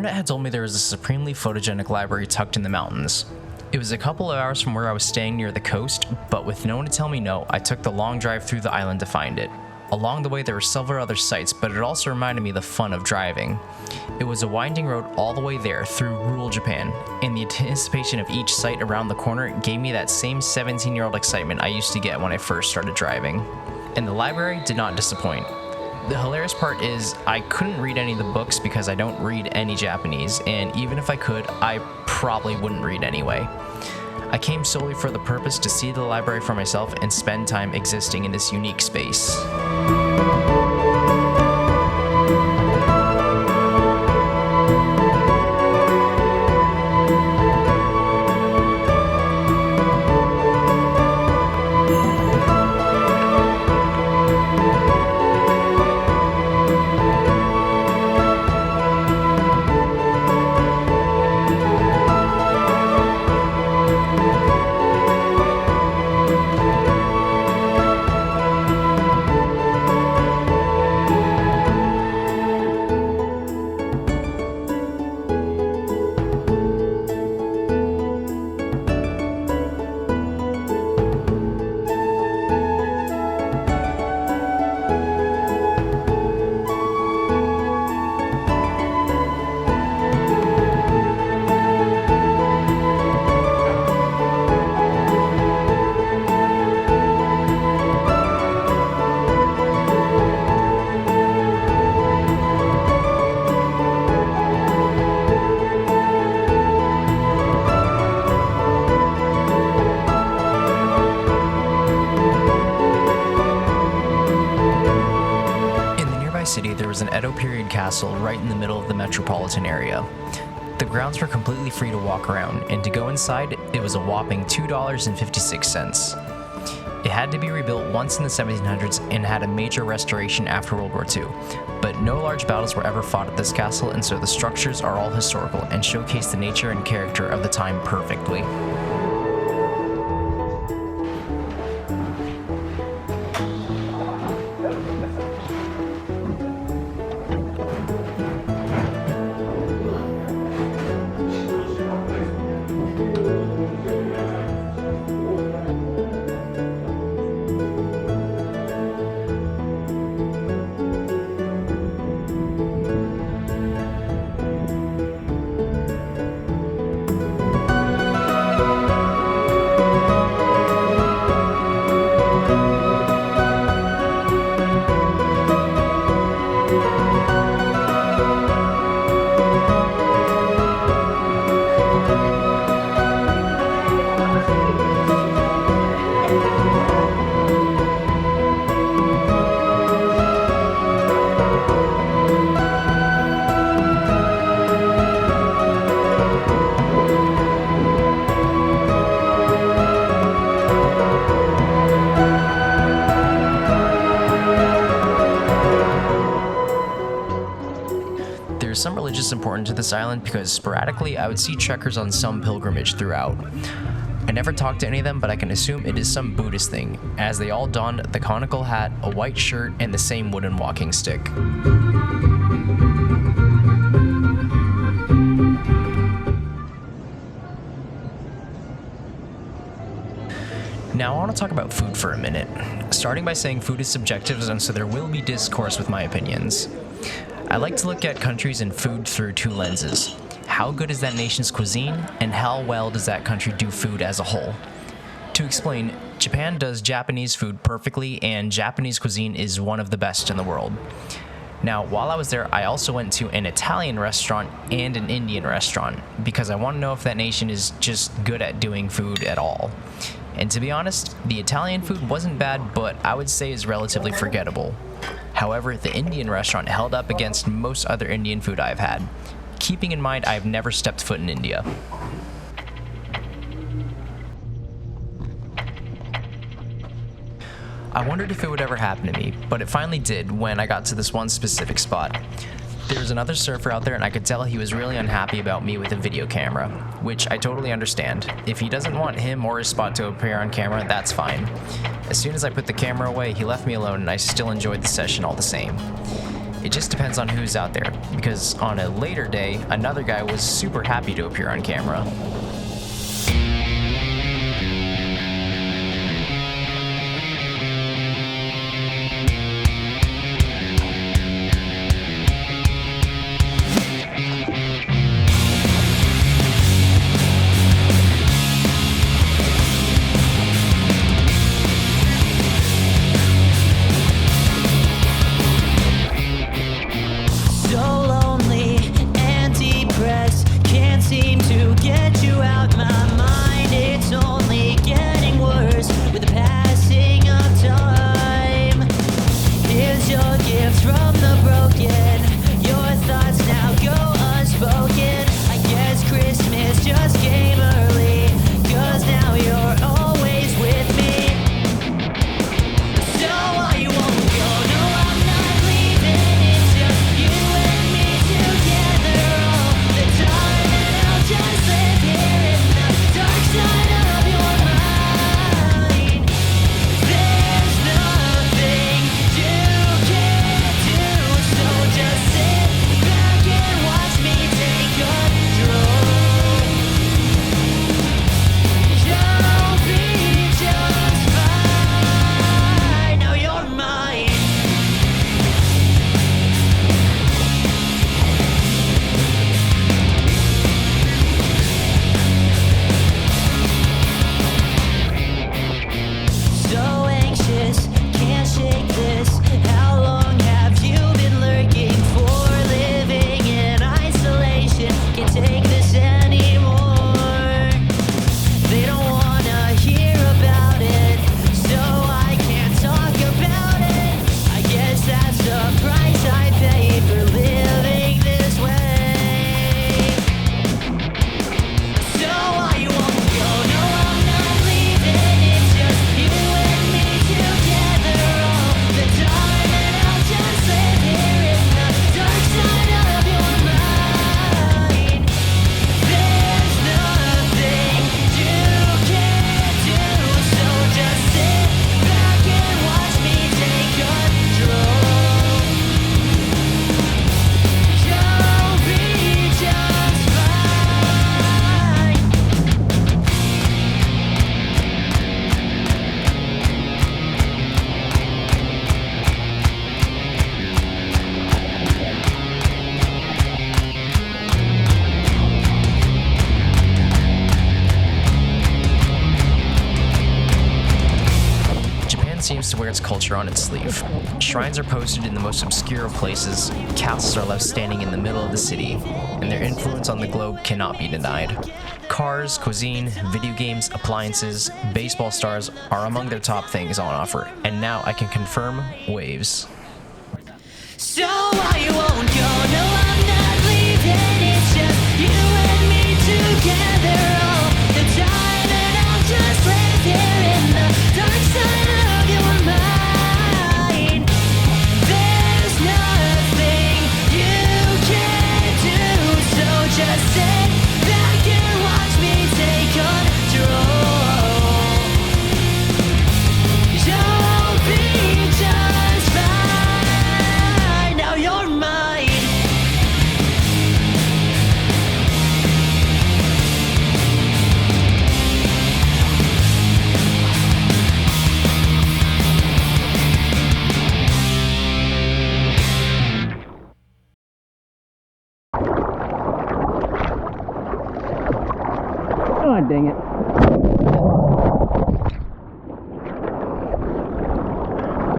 internet had told me there was a supremely photogenic library tucked in the mountains. It was a couple of hours from where I was staying near the coast, but with no one to tell me no, I took the long drive through the island to find it. Along the way there were several other sites, but it also reminded me of the fun of driving. It was a winding road all the way there through rural Japan, and the anticipation of each site around the corner gave me that same 17-year-old excitement I used to get when I first started driving. And the library did not disappoint. The hilarious part is I couldn't read any of the books because I don't read any Japanese, and even if I could, I probably wouldn't read anyway. I came solely for the purpose to see the library for myself and spend time existing in this unique space. City, there was an Edo period castle right in the middle of the metropolitan area. The grounds were completely free to walk around, and to go inside, it was a whopping $2.56. It had to be rebuilt once in the 1700s and had a major restoration after World War II, but no large battles were ever fought at this castle, and so the structures are all historical and showcase the nature and character of the time perfectly. There's some religious importance to this island because sporadically I would see trekkers on some pilgrimage throughout. I never talked to any of them, but I can assume it is some Buddhist thing, as they all donned the conical hat, a white shirt, and the same wooden walking stick. Now I want to talk about food for a minute, starting by saying food is subjective, and so there will be discourse with my opinions. I like to look at countries and food through two lenses. How good is that nation's cuisine, and how well does that country do food as a whole? To explain, Japan does Japanese food perfectly, and Japanese cuisine is one of the best in the world. Now, while I was there, I also went to an Italian restaurant and an Indian restaurant, because I want to know if that nation is just good at doing food at all. And to be honest, the Italian food wasn't bad, but I would say is relatively forgettable. However, the Indian restaurant held up against most other Indian food I've had, keeping in mind I've never stepped foot in India. I wondered if it would ever happen to me, but it finally did when I got to this one specific spot. There was another surfer out there and I could tell he was really unhappy about me with a video camera, which I totally understand. If he doesn't want him or his spot to appear on camera, that's fine. As soon as I put the camera away, he left me alone and I still enjoyed the session all the same. It just depends on who's out there, because on a later day, another guy was super happy to appear on camera. Seems to wear its culture on its sleeve. Shrines are posted in the most obscure of places, castles are left standing in the middle of the city, and their influence on the globe cannot be denied. Cars, cuisine, video games, appliances, baseball stars are among their top things on offer, and now I can confirm waves. So I won't go, no I'm not leaving, it's just you and me together all the time, and I'll just live here in the dark side of your mind. There's nothing you can do, so just sit back and watch me take control. You'll be just fine, now you're mine. Oh, dang it.